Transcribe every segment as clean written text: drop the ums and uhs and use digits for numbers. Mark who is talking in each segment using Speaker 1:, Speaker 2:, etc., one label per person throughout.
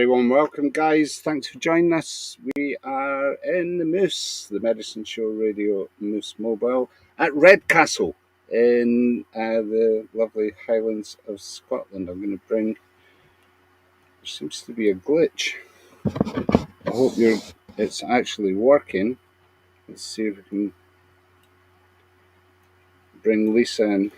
Speaker 1: very warm welcome, guys. Thanks for joining us. We are in the Moose, the Medicine Show Radio Moose Mobile at Redcastle in the lovely Highlands of Scotland. I'm going to bring. There seems to be a glitch. I hope it's actually working. Let's see if we can bring Lisa in.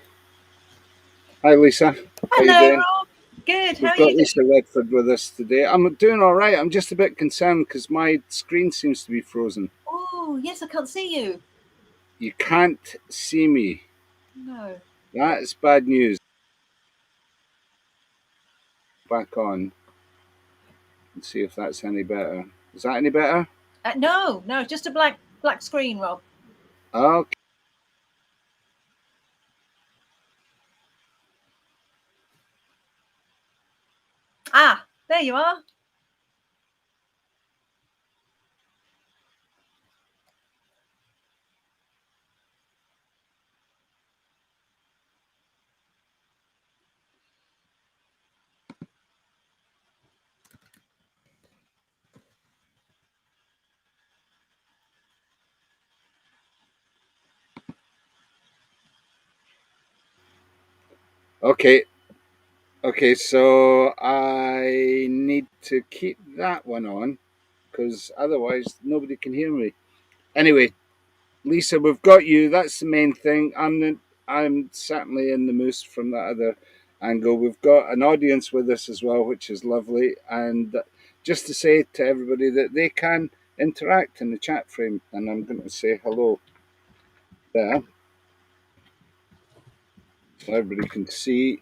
Speaker 1: Hi, Lisa. How you
Speaker 2: Hello,
Speaker 1: doing?
Speaker 2: Rob. Good. How
Speaker 1: We've
Speaker 2: are
Speaker 1: got
Speaker 2: you
Speaker 1: Lisa
Speaker 2: doing?
Speaker 1: Redford with us today. I'm doing all right. I'm just a bit concerned because my screen seems to be frozen.
Speaker 2: Oh, yes, I can't see you.
Speaker 1: You can't see me.
Speaker 2: No.
Speaker 1: That is bad news. Back on and see if that's any better. Is that any better?
Speaker 2: No, just a black screen, Rob.
Speaker 1: Okay.
Speaker 2: Ah, there you are.
Speaker 1: Okay, so I need to keep that one on because otherwise nobody can hear me. Anyway, Lisa, we've got you. That's the main thing. I'm certainly in the Moose from that other angle. We've got an audience with us as well, which is lovely. And just to say to everybody that they can interact in the chat frame, and I'm going to say hello there, so everybody can see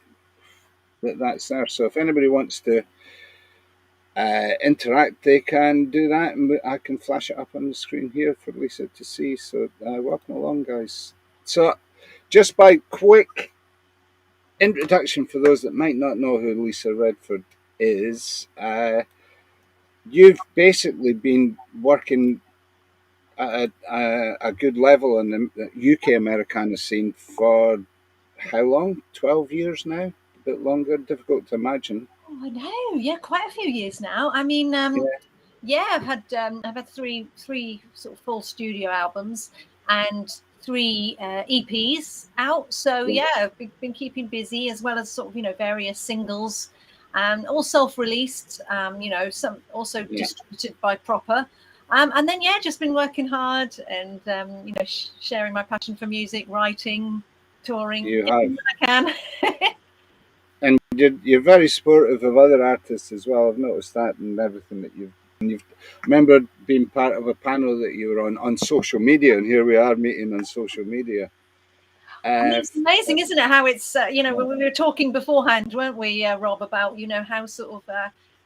Speaker 1: that that's there. So if anybody wants to interact, they can do that, and I can flash it up on the screen here for Lisa to see. So welcome along, guys. So just by quick introduction for those that might not know who Lisa Redford is, you've basically been working at a good level in the UK Americana scene for how long? 12 years now? A bit longer? Difficult to imagine.
Speaker 2: Oh, I know. Yeah, quite a few years now. I mean, I've had three sort of full studio albums and three EPs out. So yeah, I've been keeping busy as well as sort of various singles, all self-released. Some also distributed by Proper. And then just been working hard and sharing my passion for music, writing, touring.
Speaker 1: You have.
Speaker 2: I can.
Speaker 1: And you're very supportive of other artists as well. I've noticed that and everything that you've remember being part of a panel that you were on social media, and here we are meeting on social media.
Speaker 2: It's amazing, isn't it? How it's when we were talking beforehand, weren't we, Rob, about how sort of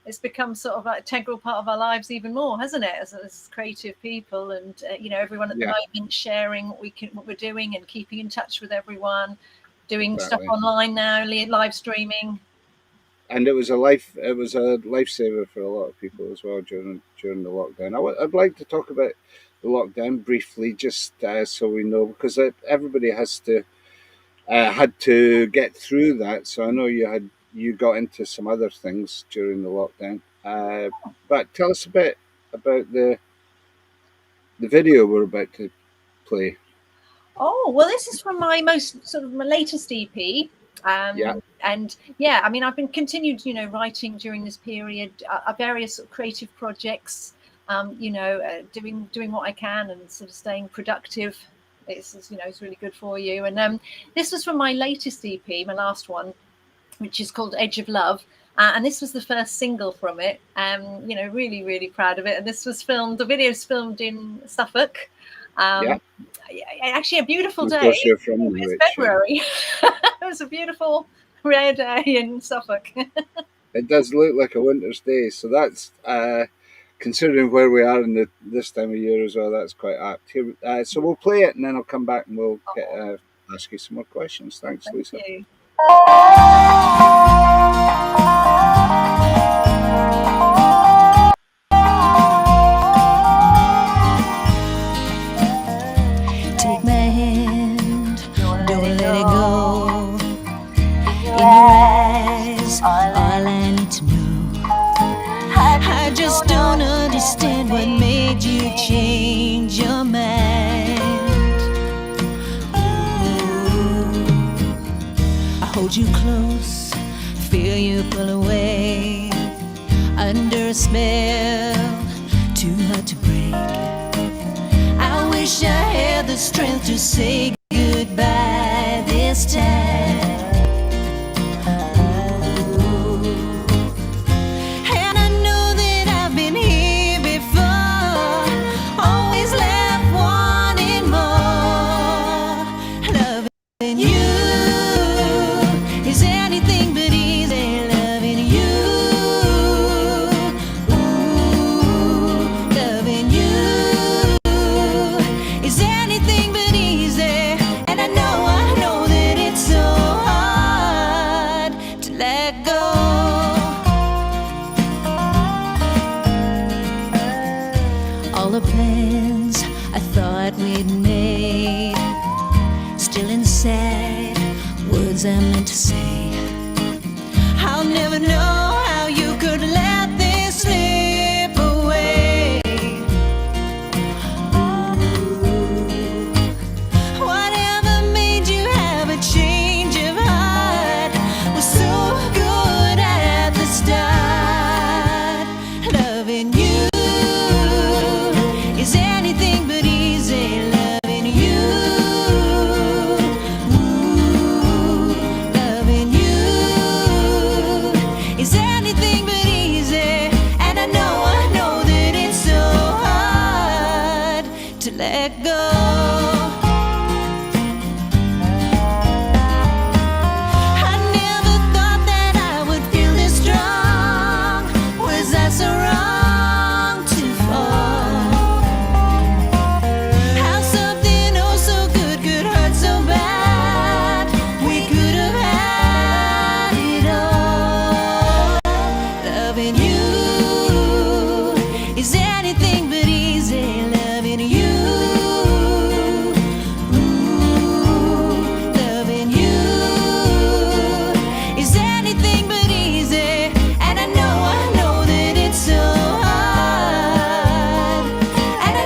Speaker 2: it's become sort of like an integral part of our lives even more, hasn't it? As creative people, and everyone at the moment sharing what we're doing and keeping in touch with everyone, doing stuff online now, live streaming.
Speaker 1: And it was a lifesaver for a lot of people as well during the lockdown. I'd like to talk about the lockdown briefly, just so we know, because everybody had to get through that. So I know you got into some other things during the lockdown, but tell us a bit about the video we're about to play.
Speaker 2: Oh, well, this is from my latest EP. And I mean, I've been continued, writing during this period, various sort of creative projects, doing what I can and sort of staying productive. It's really good for you. And this was from my latest EP, my last one, which is called Edge of Love. And this was the first single from it. Really, really proud of it. And the video's filmed in Suffolk. Actually, a beautiful day. It's February. It was a beautiful rare day in Suffolk.
Speaker 1: It does look like a winter's day, so that's considering where we are in this time of year as well. That's quite apt. Here, so we'll play it, and then I'll come back and we'll ask you some more questions. Thanks, Lisa.
Speaker 2: Thank you.
Speaker 3: Take my hand, don't let it go. In your eyes, all I need to know. change your mind. I hold you close, feel you pull away, under a spell, too hard to break. I wish I had the strength to say goodbye this time. And I know that I've been here before, always left wanting more. Loving you is anything but easy. Loving you, ooh, loving you is anything but easy. And I know that it's so hard to let go. All the plans I thought we'd made, still inside, words I meant to say. I'll never know how you could let this slip away. Whatever made you have a change of heart was so good at the start. Loving you is anything but easy. Loving you, ooh, loving you is anything but easy. And I know that it's so hard to let go. I never thought that I would feel this strong. Was I so wrong to fall? How something oh so good could hurt so bad. We could have had it all. Loving you is anything but easy. Loving you, ooh, loving you is anything but easy. And I know that it's so hard. And I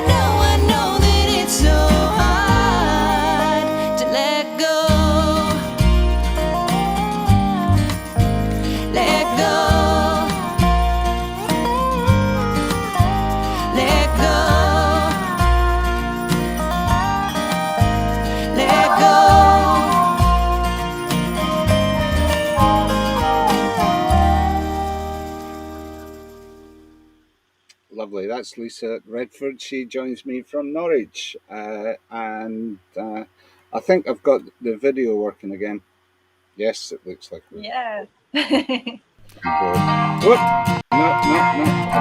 Speaker 3: know that it's so hard to let go. Let go. Let go. Let go.
Speaker 1: Lovely. That's Lisa at Redford. She joins me from Norwich. And I think I've got the video working again. Yes, it looks like we're
Speaker 2: Yeah.
Speaker 1: on board. Whoop! No. I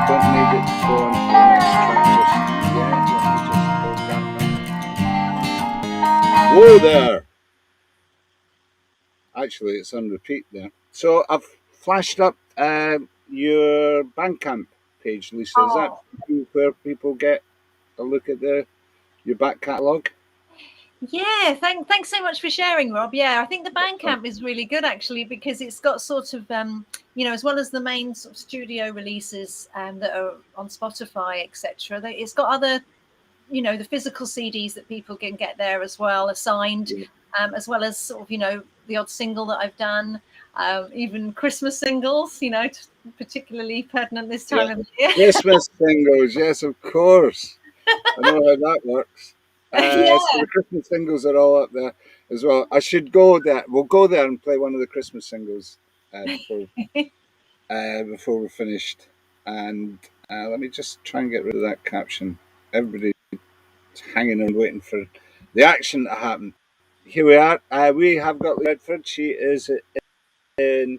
Speaker 1: don't need it to go on to the next track just yet. Let me just hold that. Whoa there! Actually, it's on repeat there. So I've flashed up your Bandcamp page, Lisa. Is that where people get a look at your back catalogue?
Speaker 2: Yeah, thanks so much for sharing, Rob. Yeah, I think the Bandcamp is really good actually, because it's got sort of as well as the main sort of studio releases that are on Spotify, etc. It's got other, the physical CDs that people can get there as well, assigned, as well as sort of the odd single that I've done, even Christmas singles, particularly pertinent this time of year.
Speaker 1: Christmas singles, yes, of course. I know how that works. So the Christmas singles are all up there as well. I should go there. We'll go there and play one of the Christmas singles before we're finished. And let me just try and get rid of that caption. Everybody's hanging and waiting for the action to happen. Here we are. We have got Redford. She is in,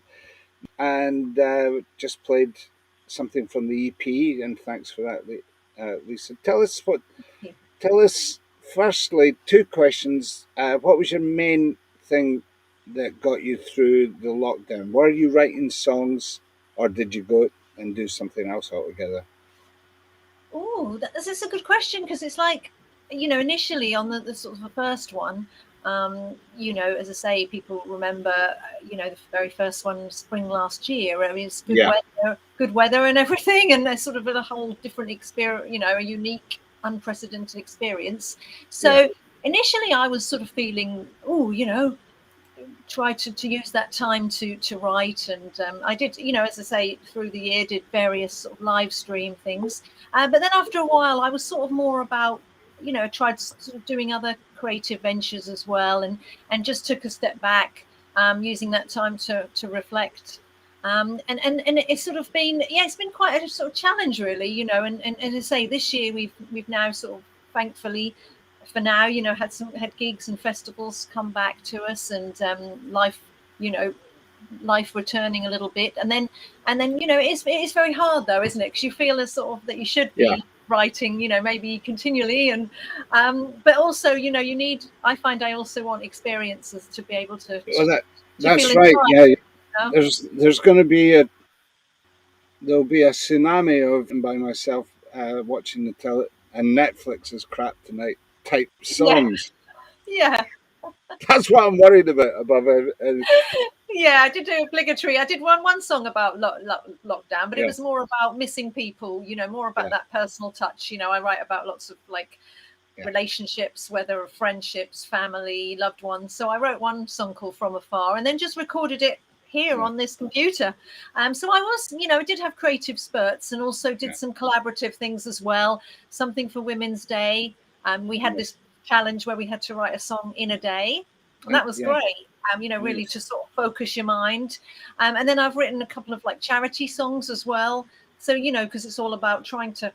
Speaker 1: and just played something from the EP. And thanks for that, Lisa. Tell us firstly, two questions. What was your main thing that got you through the lockdown? Were you writing songs, or did you go and do something else altogether?
Speaker 2: Oh, that's a good question, because it's like, initially on the sort of the first one, as I say, people remember, the very first one, spring last year. I mean, it's good weather and everything, and there's sort of a whole different experience, a unique unprecedented experience. So initially I was sort of feeling, try to use that time to write, and I did, as I say, through the year did various sort of live stream things, but then after a while I was sort of more about, tried sort of doing other creative ventures as well, and just took a step back, using that time to reflect, and it's sort of been, it's been quite a sort of challenge really, and as I say, this year we've now sort of thankfully for now, had gigs and festivals come back to us, and life, life returning a little bit, and then it's very hard though, isn't it? Because you feel as sort of that you should be writing, maybe continually, and but also, you need. I find I also want experiences to be able to.
Speaker 1: Well, that's
Speaker 2: feel
Speaker 1: right.
Speaker 2: inspired,
Speaker 1: Yeah, there's going to be there'll be a tsunami of by myself watching the tele and Netflix is crap tonight type songs.
Speaker 2: Yeah.
Speaker 1: That's what I'm worried about above
Speaker 2: Yeah, I did do obligatory. I did one song about lockdown, but it was more about missing people, more about that personal touch. I write about lots of relationships, whether friendships, family, loved ones. So I wrote one song called From Afar, and then just recorded it here on this computer. So I was, I did have creative spurts, and also did some collaborative things as well. Something for Women's Day. We had this challenge where we had to write a song in a day, and that was great. Really to sort of focus your mind. And then I've written a couple of charity songs as well. So, because it's all about trying to,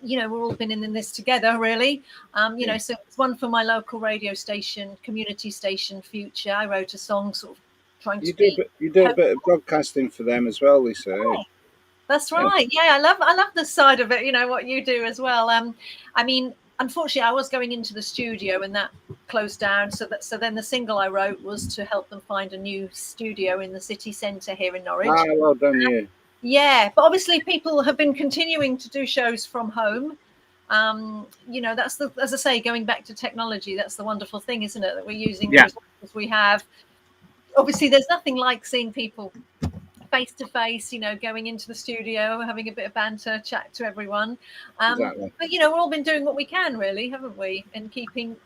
Speaker 2: we're all been in this together, really. So it's one for my local radio station, community station, Future. I wrote a song sort of trying to be.
Speaker 1: You do a bit of broadcasting for them as well, Lisa.
Speaker 2: Oh, that's right. Yeah, I love this side of it. What you do as well. I mean, unfortunately, I was going into the studio and that closed down. So then the single I wrote was to help them find a new studio in the city centre here in Norwich.
Speaker 1: Ah, well done, you.
Speaker 2: Yeah, but obviously people have been continuing to do shows from home. That's as I say, going back to technology, that's the wonderful thing, isn't it? That we're using the resources we have. Obviously, there's nothing like seeing people face to face, going into the studio, having a bit of banter, chat to everyone.
Speaker 1: Exactly.
Speaker 2: But we've all been doing what we can, really, haven't we? And keeping,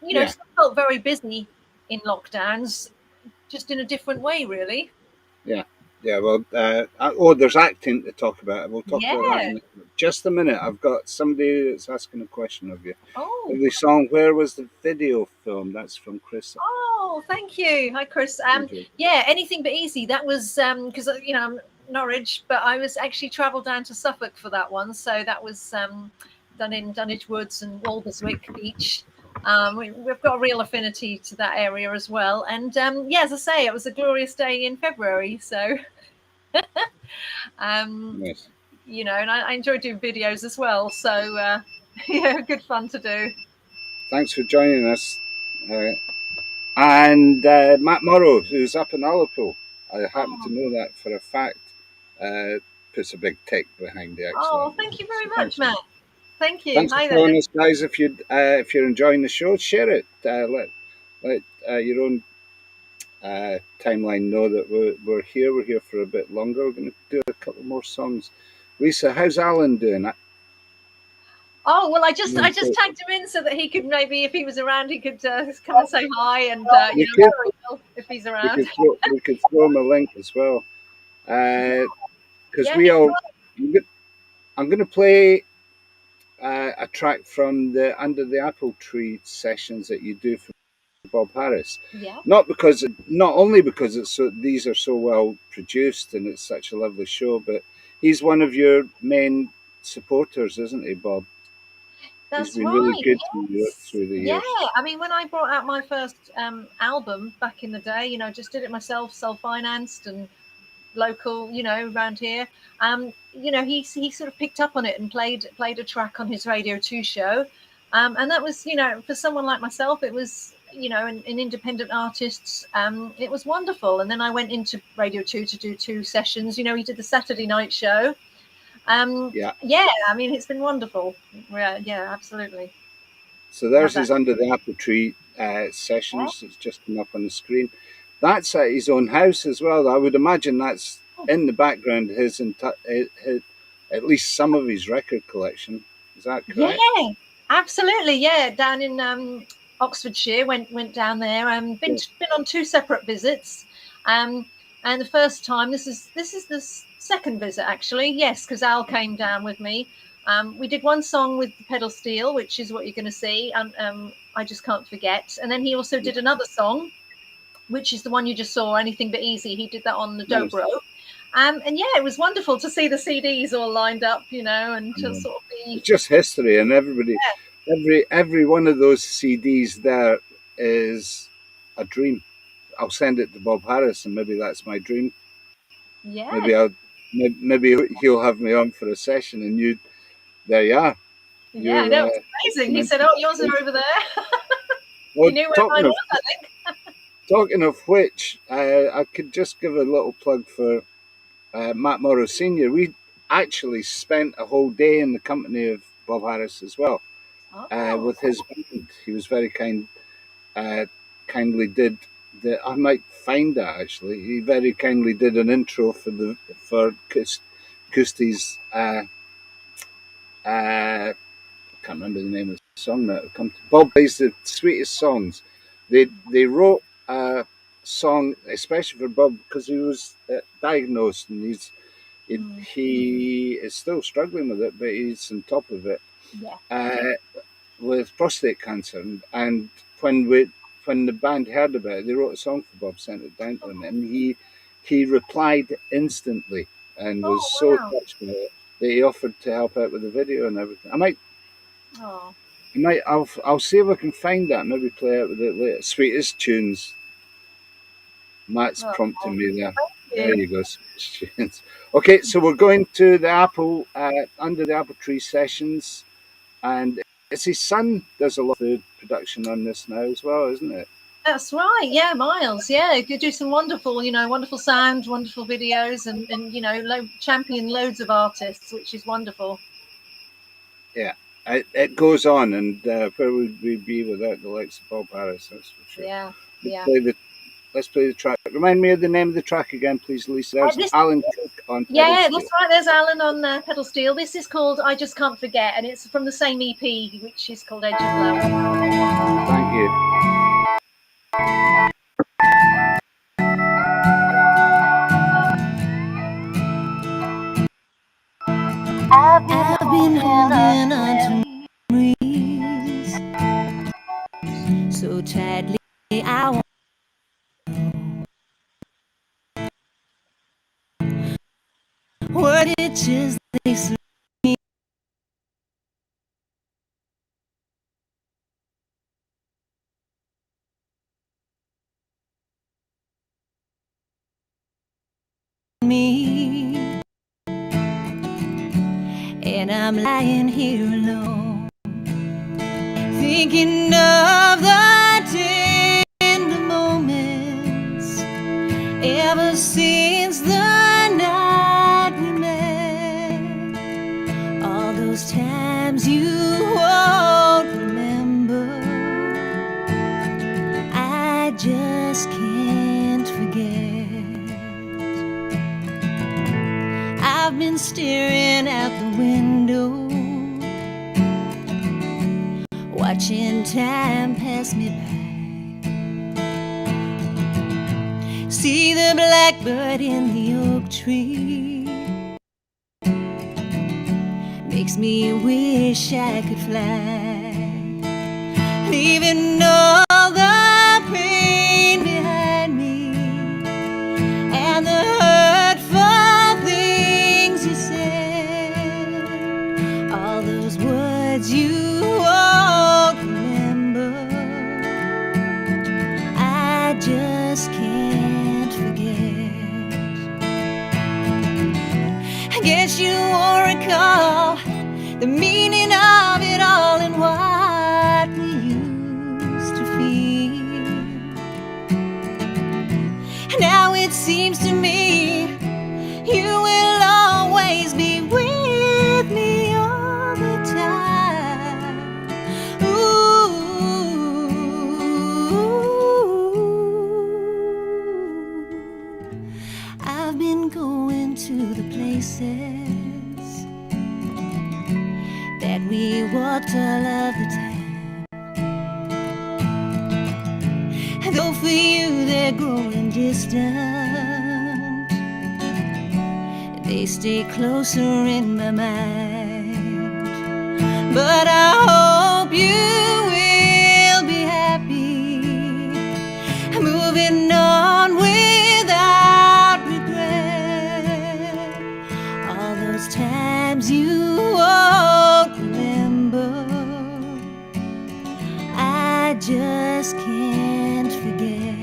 Speaker 2: still felt very busy in lockdowns, just in a different way, really.
Speaker 1: Yeah. Well, there's acting to talk about. We'll talk about that in just a minute. I've got somebody that's asking a question of you.
Speaker 2: Oh.
Speaker 1: The song "Where Was the Video Film?" That's from Chris.
Speaker 2: Oh, thank you. Hi, Chris. Anything but easy. That was because I'm Norwich, but I was actually travelled down to Suffolk for that one. So that was done in Dunwich Woods and Walberswick Beach. We've got a real affinity to that area as well. And as I say, it was a glorious day in February. So,
Speaker 1: Nice.
Speaker 2: And I enjoy doing videos as well. So, good fun to do.
Speaker 1: Thanks for joining us. And Matt Morrow, who's up in Ullapool, I happen to know that for a fact, puts a big tick behind the excellent.
Speaker 2: Oh, thank you very much, Matt. Thank you.
Speaker 1: Thanks for joining us, guys. If you're enjoying the show, share it. Let your own timeline know that we're here. We're here for a bit longer. We're going to do a couple more songs. Lisa, how's Alan doing?
Speaker 2: Oh, well, I just tagged him in so that he could maybe, if he was around, he could come and say hi, and if he's around.
Speaker 1: We could throw him a link as well. Because I'm going to play a track from the Under the Apple Tree sessions that you do for Bob Harris.
Speaker 2: Yeah.
Speaker 1: Not only because these are so well produced and it's such a lovely show, but he's one of your main supporters, isn't he, Bob?
Speaker 2: That's
Speaker 1: He's been
Speaker 2: right.
Speaker 1: really good to you through the years.
Speaker 2: Yeah, I mean, when I brought out my first album back in the day, just did it myself, self-financed and local, around here. He sort of picked up on it and played a track on his Radio 2 show. And that was, for someone like myself, it was, an independent artist. It was wonderful. And then I went into Radio 2 to do 2 sessions. He did the Saturday night show. I mean, it's been wonderful. Yeah, absolutely.
Speaker 1: So there's his Under the Apple Tree sessions. It's just come up on the screen. That's at his own house as well. I would imagine that's in the background. At least some of his record collection. Is that correct?
Speaker 2: Yeah, absolutely. Yeah, down in Oxfordshire, went down there. Been on 2 separate visits. And the first time, this is the second visit actually. Yes, because Al came down with me. We did one song with the pedal steel, which is what you're going to see. I Just Can't Forget. And then he also did another song, which is the one you just saw, Anything But Easy. He did that on the dobro. And yeah, it was wonderful to see the CDs all lined up, and to sort of be.
Speaker 1: It's just history, and everybody, every one of those CDs there is a dream. I'll send it to Bob Harris, and maybe that's my dream.
Speaker 2: Yeah.
Speaker 1: Maybe he'll have me on for a session, and there you are.
Speaker 2: Yeah, that was amazing. He said, "Oh, yours are over there."
Speaker 1: Well,
Speaker 2: he knew where mine was, I think.
Speaker 1: Talking of which, I could just give a little plug for Matt Morrow Sr. We actually spent a whole day in the company of Bob Harris as well, with his band. He was very kindly did I might find that actually. He very kindly did an intro for Kusti's. I can't remember the name of the song that come to. Bob plays the sweetest songs. They wrote a song especially for Bob because he was diagnosed, and he is still struggling with it, but he's on top of it. With prostate cancer, and when the band heard about it, they wrote a song for Bob, sent it down to him, and he replied instantly and was so touched by it that he offered to help out with the video and everything. I'll see if I can find that, maybe play out with it later. Sweetest tunes. Matt's prompting me there. There you go, sweetest tunes. Okay, so we're going to the Apple under the Apple Tree sessions, and it's his son does a lot of the production on this now as well, isn't it?
Speaker 2: That's right. Yeah, Miles. Yeah, you do some wonderful, wonderful sound, wonderful videos, and champion loads of artists, which is wonderful.
Speaker 1: Yeah, it goes on, and where would we be without the likes of Bob Harris? That's for sure.
Speaker 2: Yeah.
Speaker 1: Let's play the track. Remind me of the name of the track again, please, Lisa. There's Alan Cook on pedal steel.
Speaker 2: Yeah, that's right. There's Alan on pedal steel. This is called I Just Can't Forget, and it's from the same EP, which is called Edge of Love.
Speaker 1: Thank you.
Speaker 3: I've been holding on to memories so tightly. I want what it just makes me. Me, and I'm lying here alone, thinking of the tender moments ever since the night we met. All those times you won't remember, I just can't forget. I've been staring out the window, watching time pass me by. See the blackbird in the oak tree, makes me wish I could fly, leaving all the pain behind me and the hurtful things you said. All those words you won't remember, I just can't forget. I guess you won't recall the meaning of it all and what we used to feel. Now it seems to me you will always be with me all the time. Ooh, I've been going to the places all of the time. Though for you they're growing distant, they stay closer in my mind. But I hope you will be happy, moving on without regret. All those times you won't remember, I just can't forget.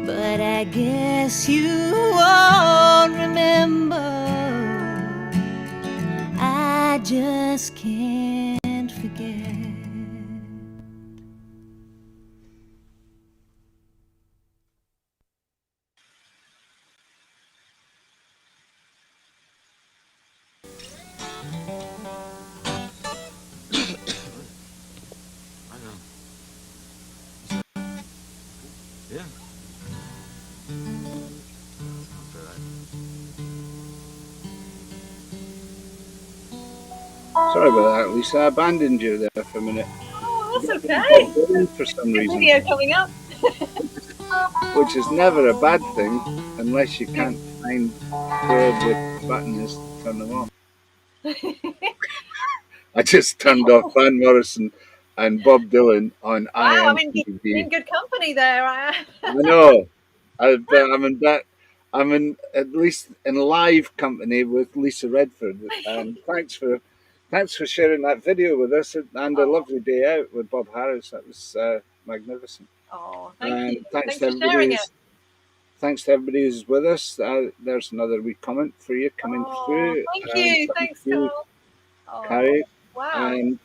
Speaker 3: But I guess you won't remember, I just can't forget.
Speaker 4: Yeah.
Speaker 1: Sorry about that, Lisa. I abandoned you there for a minute.
Speaker 2: Oh, that's okay.
Speaker 1: For some
Speaker 2: Good
Speaker 1: reason,
Speaker 2: video coming up.
Speaker 1: which is never a bad thing unless you can't find where the button is to turn them off. I just turned off Van Morrison and Bob Dylan on
Speaker 2: Wow, I mean,
Speaker 1: iMTV.
Speaker 2: you're in good company there.
Speaker 1: I know. I'm in at least in live company with Lisa Redford. And thanks for sharing that video with us and a lovely day out with Bob Harris. That was magnificent.
Speaker 2: Oh, thank you.
Speaker 1: Thanks
Speaker 2: Thanks
Speaker 1: to
Speaker 2: for sharing it.
Speaker 1: Thanks to everybody who's with us. There's another wee comment for you coming through.
Speaker 2: Thank you. Thanks,
Speaker 1: you,
Speaker 2: Carl. Oh,
Speaker 1: Carrie.
Speaker 2: wow.
Speaker 1: And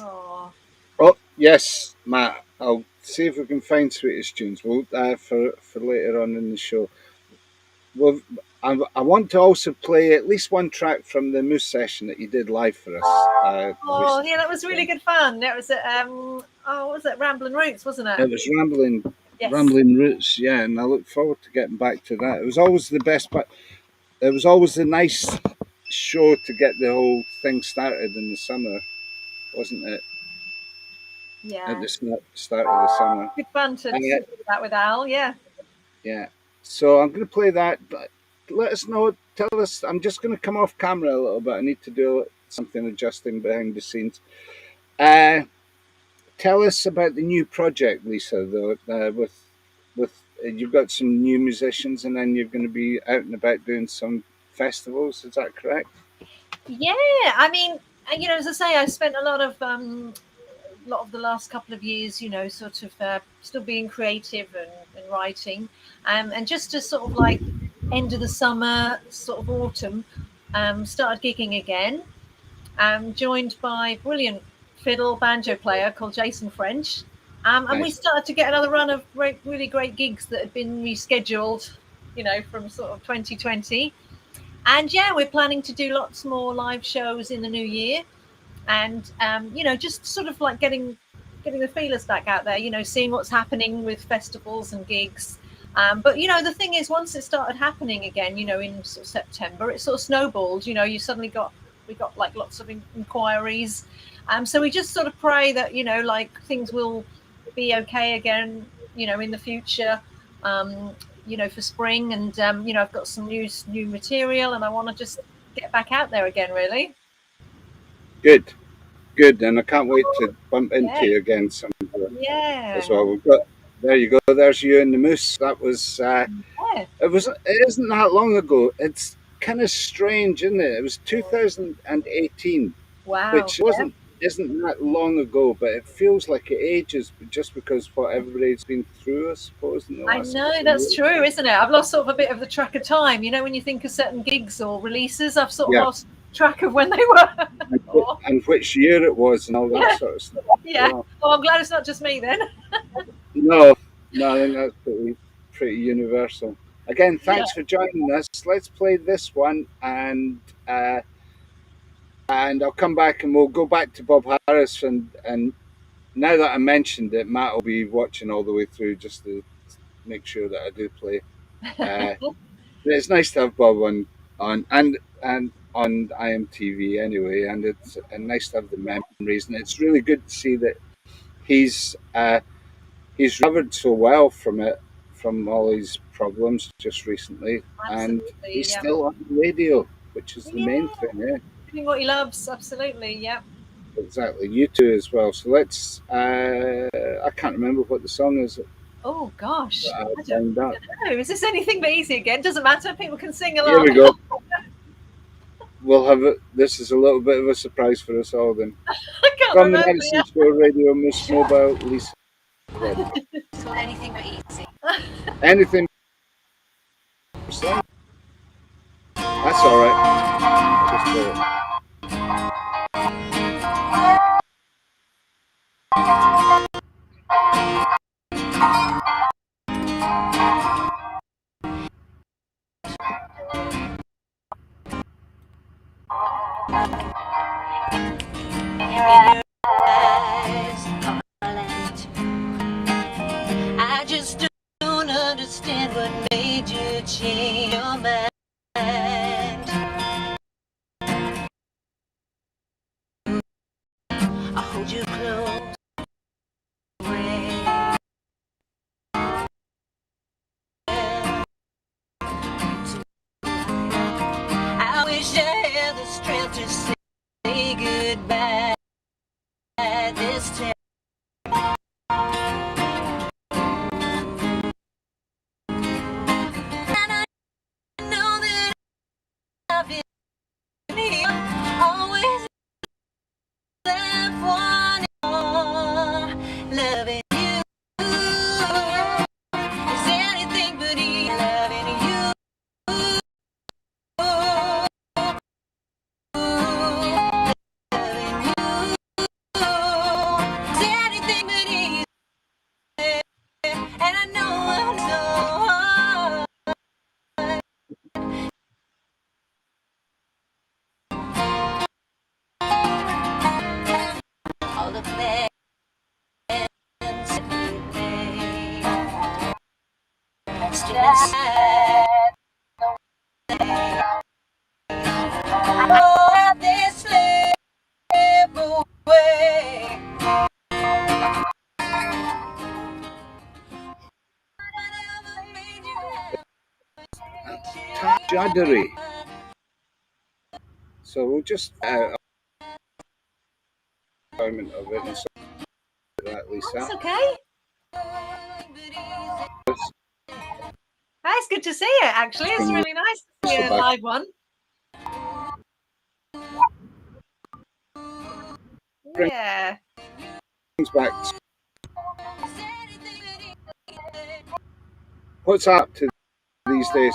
Speaker 2: Oh,
Speaker 1: oh yes, Matt. I'll see if we can find Sweetest Tunes. We'll for later on in the show. Well, I want to also play at least one track from the Moose session that you did live for us.
Speaker 2: oh, yeah, that was really good fun. That was at what was it? Ramblin' Roots, wasn't it?
Speaker 1: It was Rambling
Speaker 2: Yes.
Speaker 1: Roots, yeah, and I look forward to getting back to that. It was always the best, but it was always a nice show to get the whole thing started in the summer, wasn't it?
Speaker 2: Yeah.
Speaker 1: At the start of the summer.
Speaker 2: Good fun to do that with Al. Yeah.
Speaker 1: Yeah. So I'm going to play that. But let us know. Tell us. I'm just going to come off camera a little bit. I need to do something adjusting behind the scenes. Tell us about the new project, Lisa. Though with you've got some new musicians, and then you're going to be out and about doing some festivals. Is that correct?
Speaker 2: Yeah. I mean, as I say, I spent a lot of the last couple of years, sort of still being creative and writing, and just to sort of like end of the summer, sort of autumn, started gigging again. Joined by a brilliant fiddle banjo player called Jason French, and we started to get another run of really great gigs that had been rescheduled, from sort of 2020. And yeah, we're planning to do lots more live shows in the new year. And just sort of like getting the feelers back out there, seeing what's happening with festivals and gigs. But the thing is, once it started happening again, in sort of September, it sort of snowballed. You suddenly we got like lots of inquiries. So we just sort of pray that like things will be okay again, in the future. For spring, and I've got some new material, and I want to just get back out there again, really.
Speaker 1: Good, and I can't wait to bump into you again somewhere as well. We've got there you go. There's you and the Moose. That was it isn't that long ago. It's kind of strange, isn't it? It was 2018,
Speaker 2: wow,
Speaker 1: which isn't that long ago, but it feels like it ages just because what everybody's been through, I suppose.
Speaker 2: I know, that's true, isn't it? I've lost sort of a bit of the track of time. When you think of certain gigs or releases, I've sort of lost track of when they were.
Speaker 1: And which year it was and all that sort of stuff.
Speaker 2: Yeah. Oh, I'm glad it's not just me then.
Speaker 1: No, I think that's pretty universal. Again, thanks for joining us. Let's play this one, and I'll come back and we'll go back to Bob Harris. And now that I mentioned it, Matt will be watching all the way through just to make sure that I do play. It's nice to have Bob on, and on iMTV anyway, and it's nice to have the memories, and it's really good to see that he's he's recovered so well from it, from all his problems just recently, and
Speaker 2: Absolutely,
Speaker 1: he's
Speaker 2: yeah.
Speaker 1: still on the radio, which is the
Speaker 2: Yeah.
Speaker 1: main thing. Yeah,
Speaker 2: Doing what he loves, absolutely, yeah.
Speaker 1: exactly. You too as well. So let's. I can't remember what the song is.
Speaker 2: Oh gosh,
Speaker 1: That
Speaker 2: I
Speaker 1: I found out.
Speaker 2: don't know. Is this anything but easy again? Doesn't matter. People can sing
Speaker 1: Here
Speaker 2: along.
Speaker 1: we go. We'll have it. This is a little bit of a surprise for us all then.
Speaker 2: I can't
Speaker 1: From the
Speaker 2: remember.
Speaker 1: Medicine Show Radio, Miss Mobile, Lisa Redford.
Speaker 2: It's called anything but easy.
Speaker 1: Anything. That's all right. Just do it.
Speaker 3: I just don't understand what made you change your mind. I hold you close. I wish I had the strength to say goodbye this time. And I know that I've been here, always left wanting more. Loving you is anything but easy. Loving you is anything but easy. And I know I'm so hard. All the plans that we made still inside. Oh, how they slip away. Whatever made you happy.
Speaker 1: Jaddery. So we'll just enjoyment of it and so that, Lisa.
Speaker 2: That's okay. It's good to see it. Actually, it's really nice to see a live one. Yeah.
Speaker 1: Brings back. What's up to these days?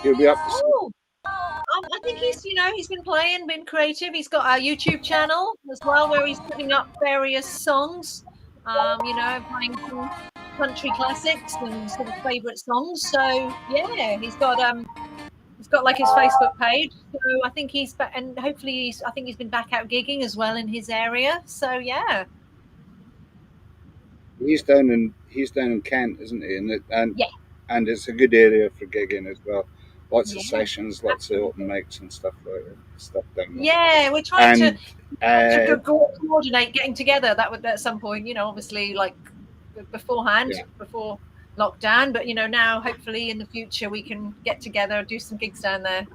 Speaker 1: He'll be up to.
Speaker 2: Oh, I think he's been playing, been creative. He's got a YouTube channel as well where he's putting up various songs. Playing some country classics and sort of favourite songs. So yeah, he's got like his Facebook page. So I think he's back, and hopefully I think he's been back out gigging as well in his area. So yeah.
Speaker 1: He's down in Kent, isn't he?
Speaker 2: Yeah.
Speaker 1: And it's a good area for gigging as well. Lots of
Speaker 2: Yeah,
Speaker 1: sessions, lots of open mics and stuff like that. Stuff down there.
Speaker 2: Yeah, we're trying
Speaker 1: And,
Speaker 2: to coordinate getting together. That would at some point, obviously like beforehand, before lockdown. But now hopefully in the future we can get together, do some gigs down there.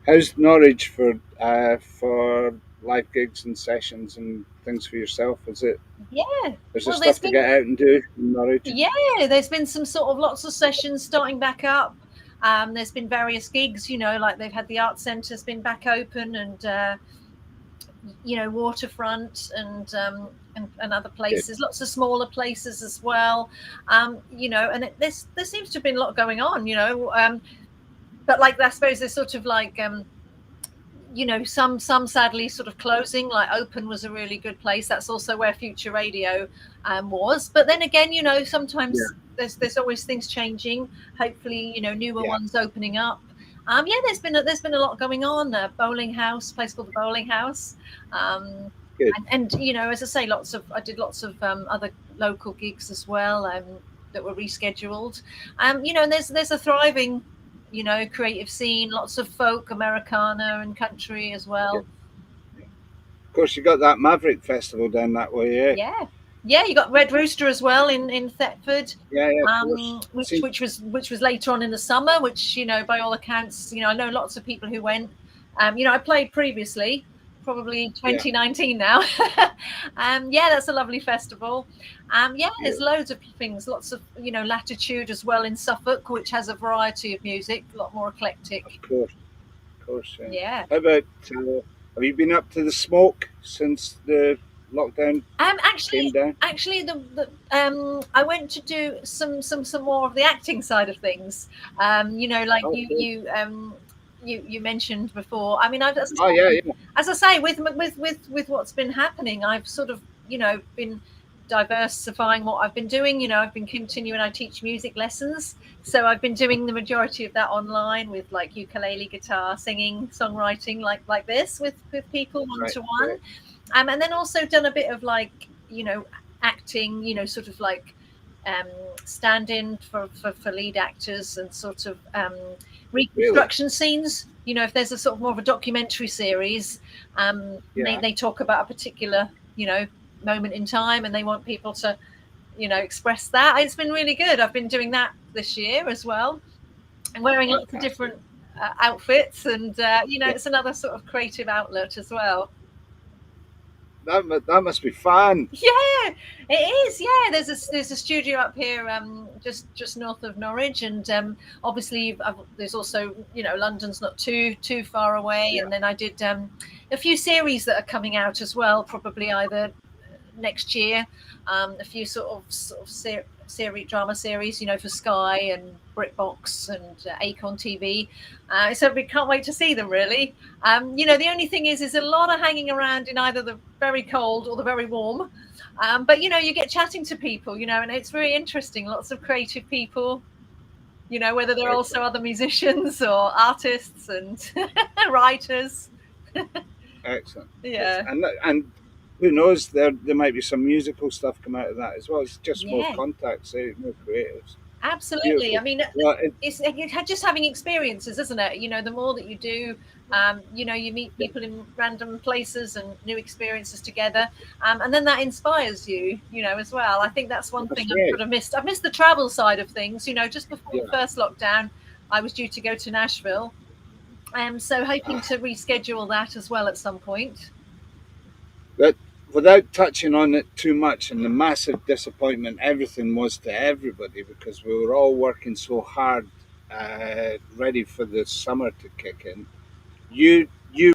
Speaker 1: How's Norwich for live gigs and sessions and things for yourself? Is it?
Speaker 2: Yeah.
Speaker 1: Is there stuff to get out and do in Norwich?
Speaker 2: Yeah, there's been some sort of lots of sessions starting back up. There's been various gigs, like they've had the art centre's been back open, and Waterfront and other places, lots of smaller places as well. And there seems to have been a lot going on, but like I suppose there's sort of like some sadly sort of closing. Like Open was a really good place. That's also where Future Radio was. But then again, sometimes there's always things changing. Hopefully, newer ones opening up. There's been a lot going on. Bowling House, a place called the Bowling House. And as I say, I did lots of other local gigs as well that were rescheduled. And there's a thriving you know, creative scene, lots of folk, Americana and country as well.
Speaker 1: Of course, you got that Maverick Festival down that way, eh?
Speaker 2: Yeah, you got Red Rooster as well in Thetford.
Speaker 1: Yeah, of course.
Speaker 2: Which was later on in the summer, which, you know, by all accounts, you know, I know lots of people who went. You know, I played previously, probably 2019 now. Yeah, that's a lovely festival. There's loads of things, lots of, you know, Latitude as well in Suffolk, which has a variety of music, a lot more eclectic.
Speaker 1: Of course.
Speaker 2: Yeah.
Speaker 1: How about, have you been up to the Smoke since the lockdown came down?
Speaker 2: Actually, I went to do some more of the acting side of things. You know, like you mentioned before. I mean, as I say, with what's been happening, I've sort of, you know, been diversifying what I've been doing. You know, I've been continuing. I teach music lessons, so I've been doing the majority of that online with like ukulele, guitar, singing, songwriting, like this with people one-to-one. And then also done a bit of like, you know, acting, you know, sort of like stand-in for lead actors and sort of reconstruction scenes. You know, if there's a sort of more of a documentary series, they talk about a particular, you know, moment in time, and they want people to, you know, express that. It's been really good. I've been doing that this year as well, and wearing lots of different outfits, and you know, it's another sort of creative outlet as well.
Speaker 1: That must be fun.
Speaker 2: Yeah, it is. Yeah, there's a studio up here, just north of Norwich, and obviously there's also, you know, London's not too far away, and then I did a few series that are coming out as well, probably either next year, a few sort of drama series, you know, for Sky and BritBox and Acorn TV. So we can't wait to see them, really. You know, the only thing is a lot of hanging around in either the very cold or the very warm. But, you know, you get chatting to people, you know, and it's very interesting. Lots of creative people, you know, whether they're also other musicians or artists and writers.
Speaker 1: Excellent.
Speaker 2: Yeah.
Speaker 1: And who knows, there might be some musical stuff come out of that as well. It's just more contacts, more creatives.
Speaker 2: Absolutely.
Speaker 1: Beautiful.
Speaker 2: I mean, it's just having experiences, isn't it? You know, the more that you do, you know, you meet people in random places and new experiences together, and then that inspires you, you know, as well. I think that's one thing I've sort of missed. I've missed the travel side of things. You know, just before the first lockdown, I was due to go to Nashville, so hoping to reschedule that as well at some point.
Speaker 1: But without touching on it too much, and the massive disappointment everything was to everybody, because we were all working so hard, ready for the summer to kick in. You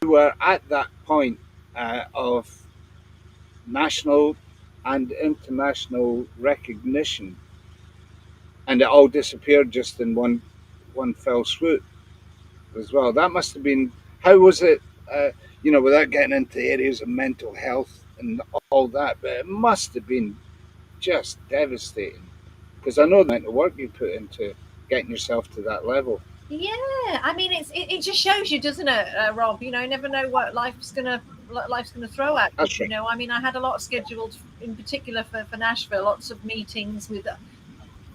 Speaker 1: were at that point of national and international recognition, and it all disappeared just in one fell swoop as well. That must have been, how was it? You know, without getting into areas of mental health and all that, but it must have been just devastating, because I know the amount of work you put into getting yourself to that level.
Speaker 2: Yeah, I mean, it just shows you, doesn't it, Rob? You know, you never know what life's gonna throw at you.
Speaker 1: That's right.
Speaker 2: You know, I mean, I had a lot scheduled, in particular for Nashville, lots of meetings with,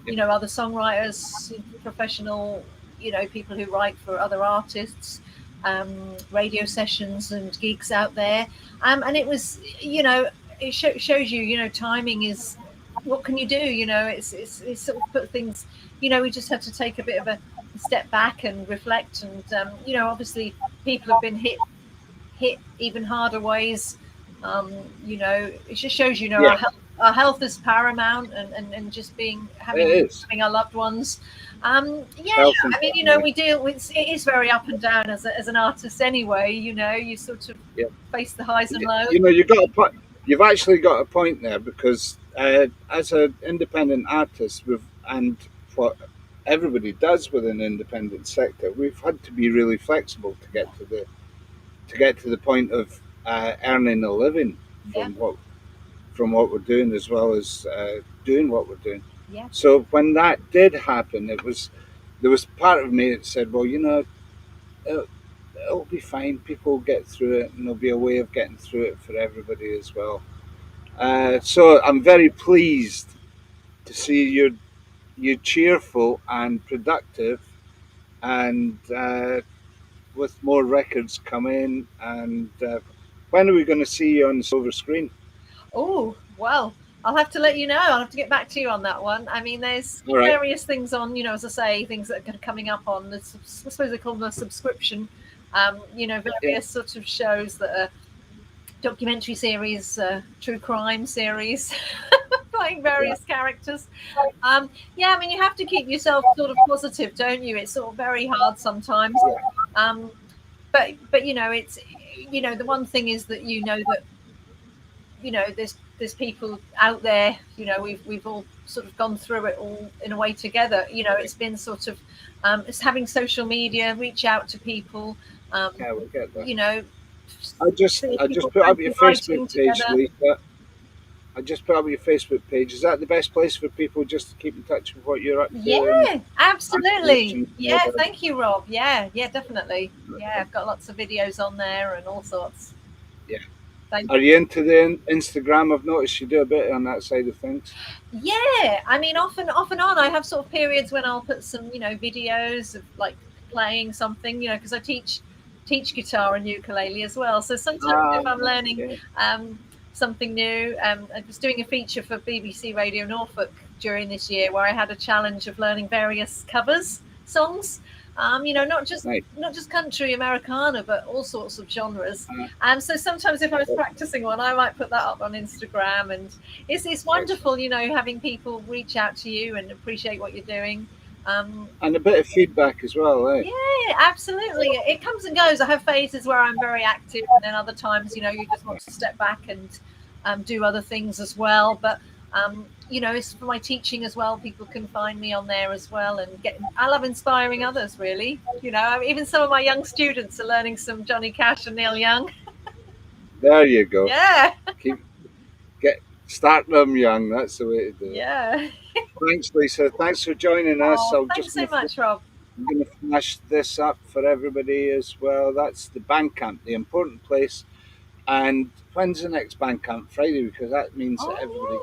Speaker 2: you know, other songwriters, professional, you know, people who write for other artists, radio sessions and gigs out there, and it was, you know, it shows you, you know, timing is, what can you do? You know, it's sort of put things, you know, we just had to take a bit of a step back and reflect, and you know, obviously people have been hit even harder ways. You know, it just shows, you know, our health is paramount, and just having our loved ones. I mean, you know, we deal with, it is very up and down as an artist anyway. You know, you sort of face the highs and lows.
Speaker 1: You know, you've actually got a point there, because as an independent artist, and what everybody does with an independent sector, we've had to be really flexible to get to the point of earning a living from what we're doing, as well as doing what we're doing.
Speaker 2: Yeah.
Speaker 1: So when that did happen, there was part of me that said, well, you know, it'll be fine. People will get through it, and there'll be a way of getting through it for everybody as well. So I'm very pleased to see you cheerful and productive and with more records coming. And when are we going to see you on the silver screen?
Speaker 2: Oh, well, I'll have to let you know. I'll have to get back to you on that one. I mean, there's
Speaker 1: All right.
Speaker 2: various things on, as I say, things that are coming up on the, I suppose they call them a subscription. Various sort of shows that are documentary series, true crime series, playing various characters. I mean, you have to keep yourself sort of positive, don't you? It's sort of very hard sometimes. But it's the one thing is that there's people out there. We've all sort of gone through it all in a way together. It's been sort of it's having social media, reach out to people.
Speaker 1: Yeah, we'll get that.
Speaker 2: You know,
Speaker 1: I just put up your Facebook page, Lisa. I just put up your Facebook page. Is that the best place for people just to keep in touch with what you're up to?
Speaker 2: Yeah, absolutely. Yeah, thank you, Rob. Yeah, definitely. Yeah, I've got lots of videos on there and all sorts.
Speaker 1: Yeah.
Speaker 2: Thank
Speaker 1: Are you into the Instagram? I've noticed you do a bit on that side of things.
Speaker 2: Yeah, I mean, off and on. I have sort of periods when I'll put some, videos of like playing something, because I teach guitar and ukulele as well. So sometimes if I'm learning something new, I was doing a feature for BBC Radio Norfolk during this year where I had a challenge of learning various covers songs. Not just country Americana, but all sorts of genres. So sometimes if I was practicing one, I might put that up on Instagram, and it's wonderful, having people reach out to you and appreciate what you're doing.
Speaker 1: And a bit of feedback as well, eh?
Speaker 2: Yeah, absolutely. It comes and goes. I have phases where I'm very active, and then other times, you just want to step back and do other things as well. But it's for my teaching as well. People can find me on there as well, and I love inspiring others. Really, even some of my young students are learning some Johnny Cash and Neil Young.
Speaker 1: There you go.
Speaker 2: Yeah.
Speaker 1: Start them young. That's the way to do it.
Speaker 2: Yeah.
Speaker 1: Thanks, Lisa. Thanks for joining us.
Speaker 2: Thanks so much, Rob.
Speaker 1: I'm going to flash this up for everybody as well. That's the Bandcamp, the important place. And when's the next Bandcamp? Friday, because that means that everybody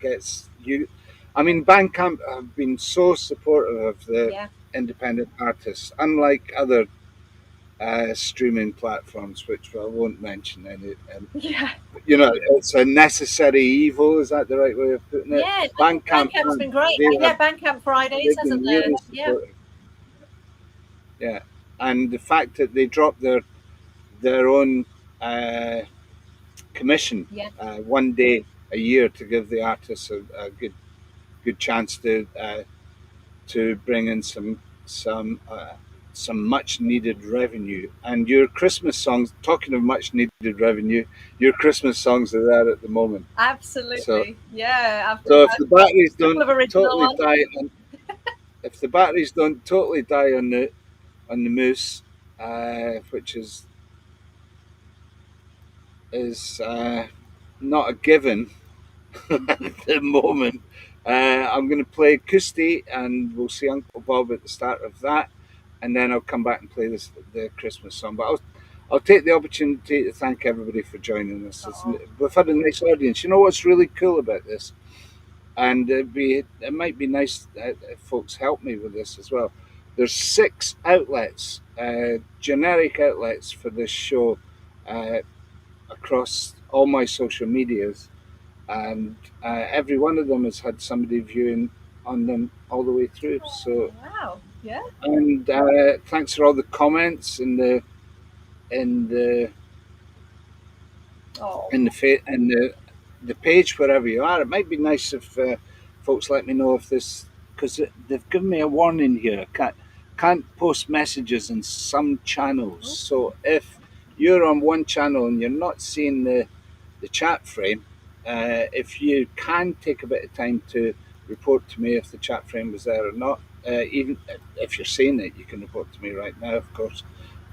Speaker 1: gets you. I mean, Bandcamp have been so supportive of the independent artists, unlike other streaming platforms, which I won't mention any. It's a necessary evil. Is that the right way of putting it?
Speaker 2: Yeah, Bandcamp's been great. Bandcamp Fridays, hasn't there?
Speaker 1: Really yeah, and the fact that they dropped their own commission 1 day a year to give the artists a good chance to bring in some much needed revenue. And your Christmas songs, talking of much needed revenue, your Christmas songs are there at the moment.
Speaker 2: Absolutely. So if
Speaker 1: the batteries don't totally die if the batteries don't totally die on the Moose, which is not a given at the moment, I'm going to play Cousty, and we'll see Uncle Bob at the start of that, and then I'll come back and play the Christmas song. But I'll take the opportunity to thank everybody for joining us. We've had a nice audience. You know what's really cool about this, and it might be nice if folks help me with this as well. There's 6 outlets, generic outlets for this show across all my social medias, and every one of them has had somebody viewing on them all the way through. So
Speaker 2: wow, yeah.
Speaker 1: And thanks for all the comments in the page wherever you are. It might be nice if folks let me know if this, because they've given me a warning here. Can't post messages in some channels. So if you're on one channel and you're not seeing the chat frame, if you can take a bit of time to report to me if the chat frame was there or not. Even if you're seeing it, you can report to me right now, of course,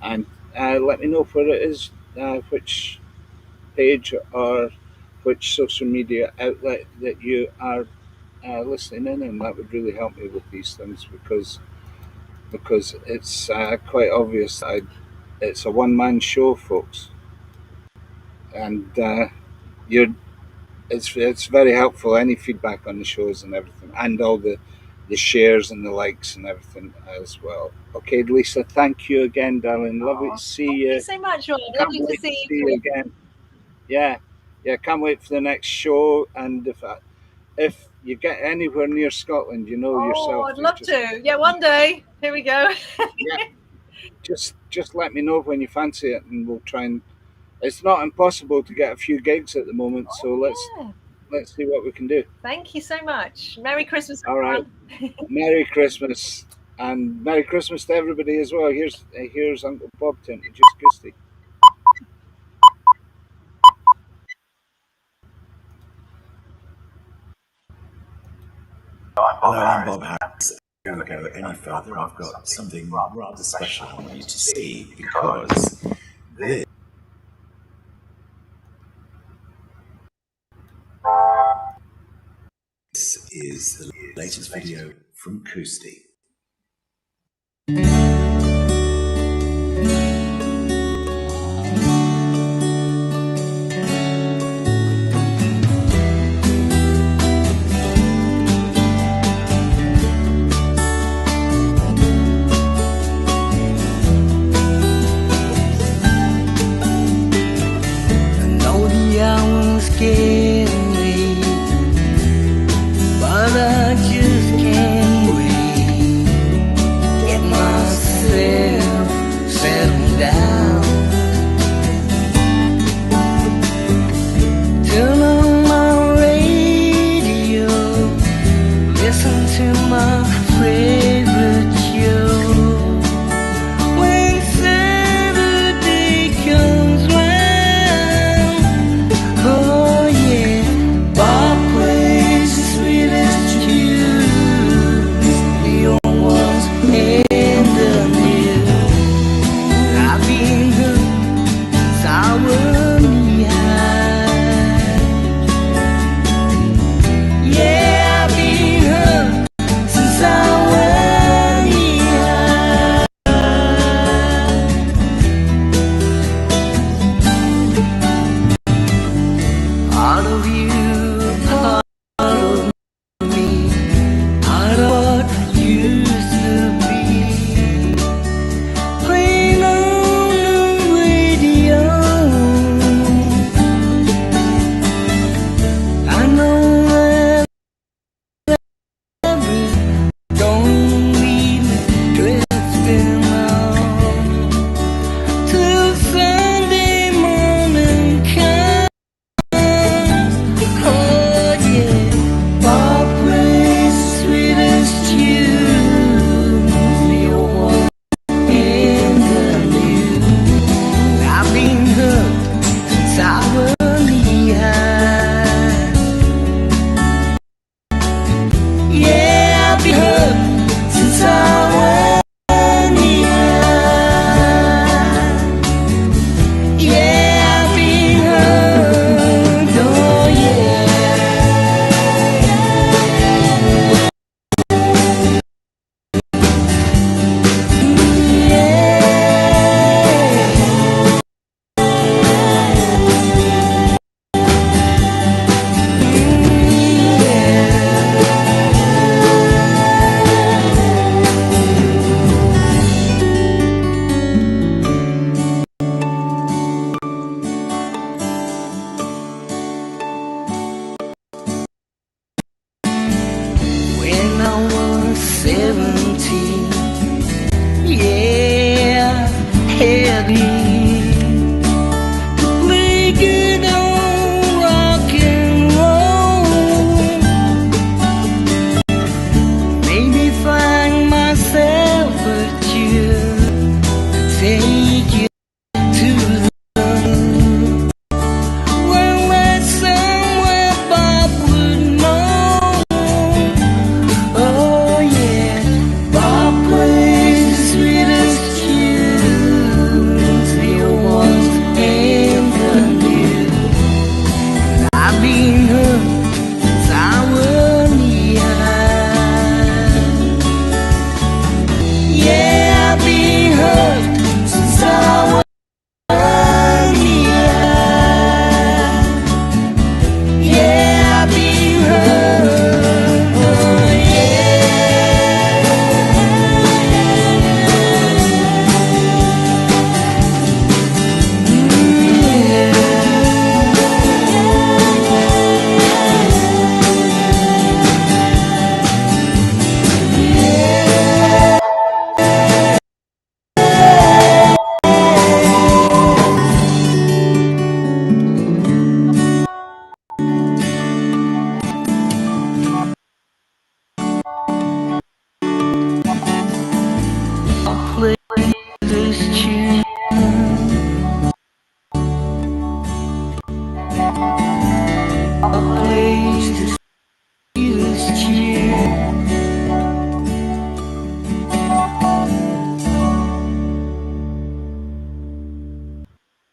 Speaker 1: and let me know where it is, which page or which social media outlet that you are listening in, and that would really help me with these things, because it's quite obvious that it's a one-man show, folks, and it's very helpful. Any feedback on the shows and everything, and all the the shares and the likes and everything as well. Okay, Lisa, thank you again, darling. Lovely to see
Speaker 2: Thank
Speaker 1: you.
Speaker 2: you so much, Rob.
Speaker 1: Can't
Speaker 2: Lovely to
Speaker 1: wait
Speaker 2: see
Speaker 1: see
Speaker 2: you.
Speaker 1: you again. Yeah, yeah, can't wait for the next show. And if you get anywhere near Scotland, you know yourself.
Speaker 2: I'd love to. Yeah, one day. Here we go.
Speaker 1: Yeah, just let me know when you fancy it, and we'll try and. It's not impossible to get a few gigs at the moment, so let's see what we can do.
Speaker 2: Thank you so much. Merry Christmas,
Speaker 1: All right.
Speaker 2: everyone.
Speaker 1: Merry Christmas, and Merry Christmas to everybody as well. Here's Uncle Bob to introduce Gusty.
Speaker 5: Hello, I'm Bob Harris. Before we go any further, I've got something rather special I want you to see, because this is the latest video from Koosty.
Speaker 3: But I just can't wait.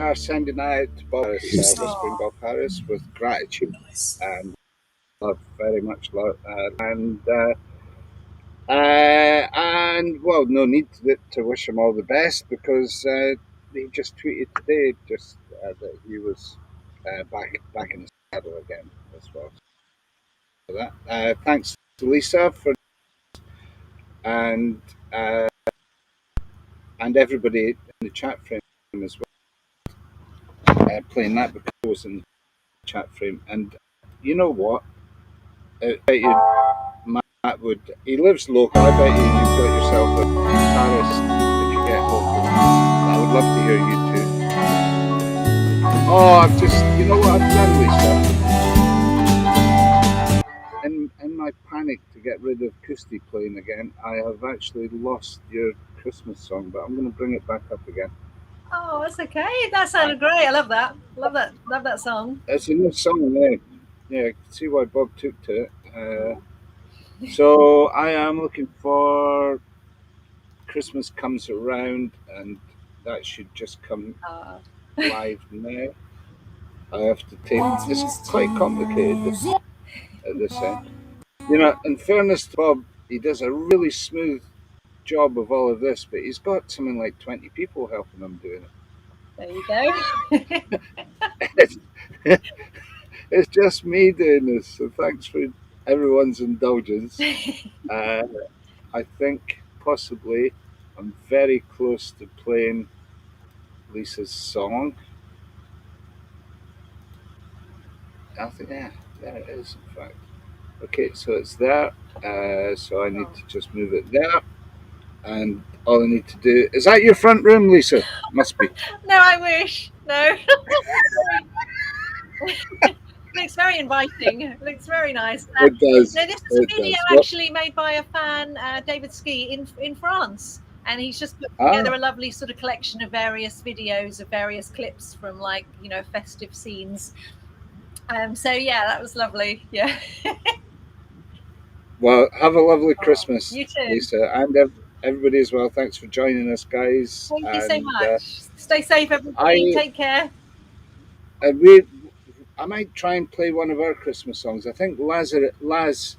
Speaker 1: are sending out to Bob Harris, Whispering Bob Harris, with gratitude and love, very much love, and well, no need to wish him all the best, because he just tweeted today just that he was back in the saddle again as well. So that thanks to Lisa for and uh, and everybody in the chat frame as well, playing that, because I was in the chat frame. And you know what? I bet you Matt would. He lives local. I bet you've got yourself a guitarist if you get local. I would love to hear you too. Oh, I've just, you know what I've done, Lisa? In my panic to get rid of Kirsty playing again, I have actually lost your Christmas song, but I'm going to bring it back up again.
Speaker 2: Oh, that's okay. That sounded great. I love that. Love that. Love that song.
Speaker 1: It's a new song, eh? Yeah, I can see why Bob took to it. So I am looking for Christmas Comes Around, and that should just come live now. I have to take. It's quite complicated at this end. You know, in fairness to Bob, he does a really smooth job of all of this, but he's got something like 20 people helping him doing it.
Speaker 2: There you
Speaker 1: go. It's just me doing this, so thanks for everyone's indulgence. I think possibly I'm very close to playing Lisa's song. I think, yeah, there it is, in fact. Okay, so it's there. So I need to just move it there. And all I need to do. Is that your front room, Lisa? Must be.
Speaker 2: No, I wish. No. Looks very inviting. Looks very nice.
Speaker 1: It does.
Speaker 2: No, this is a video actually made by a fan, David Ski, in France. And he's just put together a lovely sort of collection of various videos of various clips from, like, you know, festive scenes. So yeah, that was lovely. Yeah.
Speaker 1: Well, have a lovely Christmas,
Speaker 2: you too,
Speaker 1: Lisa, and everybody as well. Thanks for joining us, guys.
Speaker 2: Thank you so much. Stay safe, everybody. Take care.
Speaker 1: I might try and play one of our Christmas songs. I think Laz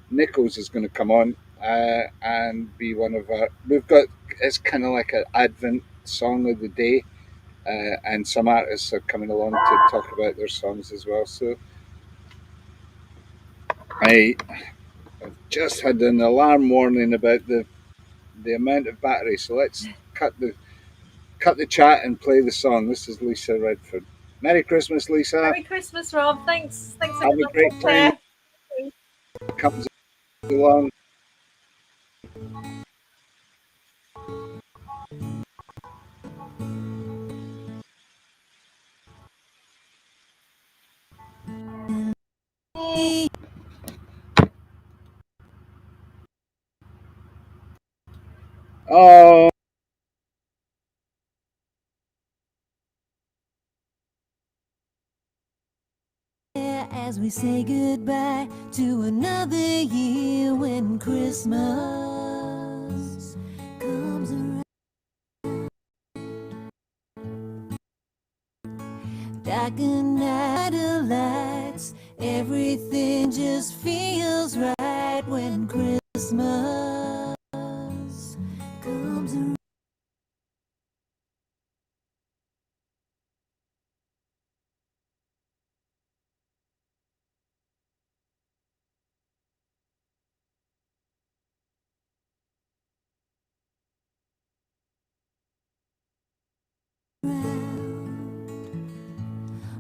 Speaker 1: Nichols is going to come on and be one of our. It's kind of like an Advent song of the day, and some artists are coming along to talk about their songs as well. So I've just had an alarm warning about the amount of battery. So let's cut the chat and play the song. This is Lisa Redford. Merry Christmas, Lisa.
Speaker 2: Merry Christmas, Rob. Thanks.
Speaker 1: Have a great time. Comes along. Oh.
Speaker 3: As we say goodbye to another year, when Christmas comes around, darkened night lights, everything just feels right when Christmas comes around.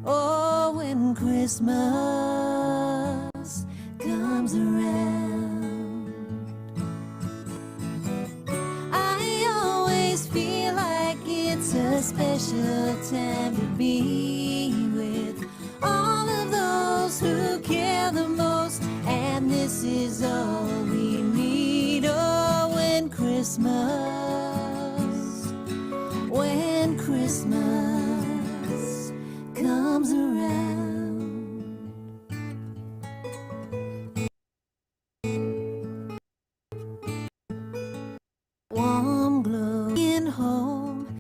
Speaker 3: Oh, when Christmas comes around, I always feel like it's a special time to be with all of those who care the most, and this is all we need. Oh, when Christmas comes around. Warm glow in home,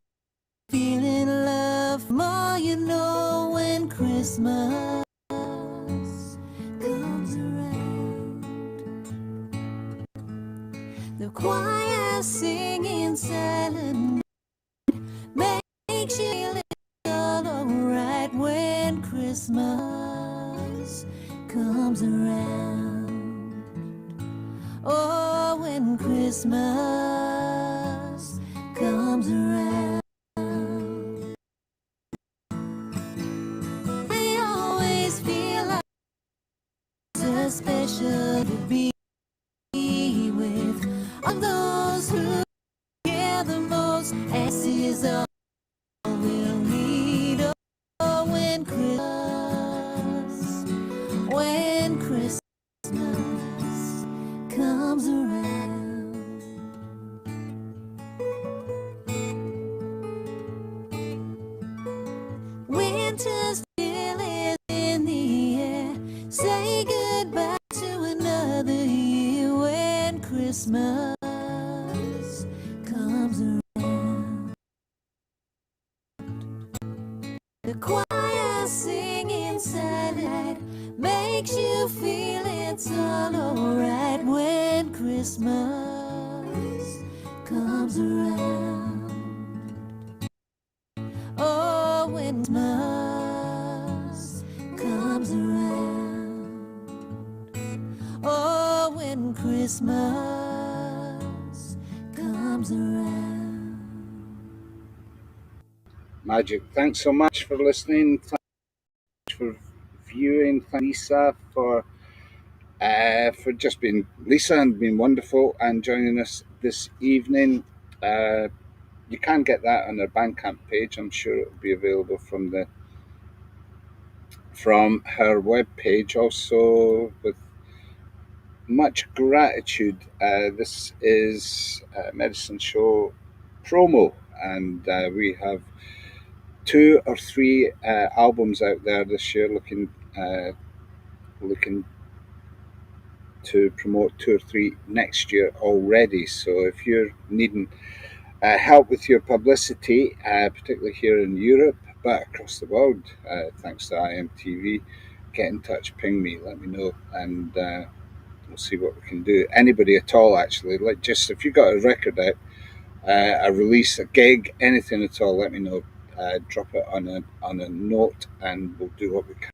Speaker 3: feeling love more. you know when Christmas comes around? The choir singing silent makes you feel all alright when Christmas comes around. Oh, when Christmas comes around. I always feel like it's special to be with all those who care the most, as is all we'll need. Oh, when Christmas comes around. Winter still is in the air. Say goodbye to another year when Christmas comes around. The choir singing silent makes you feel it's all alright when Christmas comes around. Oh, when Christmas comes around. Oh, when Christmas comes around.
Speaker 1: Magic. Thanks so much for listening. Thanks for viewing. Thank Lisa for just being Lisa and being wonderful and joining us this evening. You can get that on our Bandcamp page. I'm sure it will be available from her web page. Also, with much gratitude, this is Medicine Show promo, and we have 2 or 3 albums out there this year. Looking to promote 2 or 3 next year already. So if you're needing help with your publicity, particularly here in Europe, but across the world, thanks to iMTV, get in touch, ping me, let me know, and we'll see what we can do. Anybody at all, actually, like, just if you got a record out, a release, a gig, anything at all, let me know. Drop it on a note, and we'll do what we can.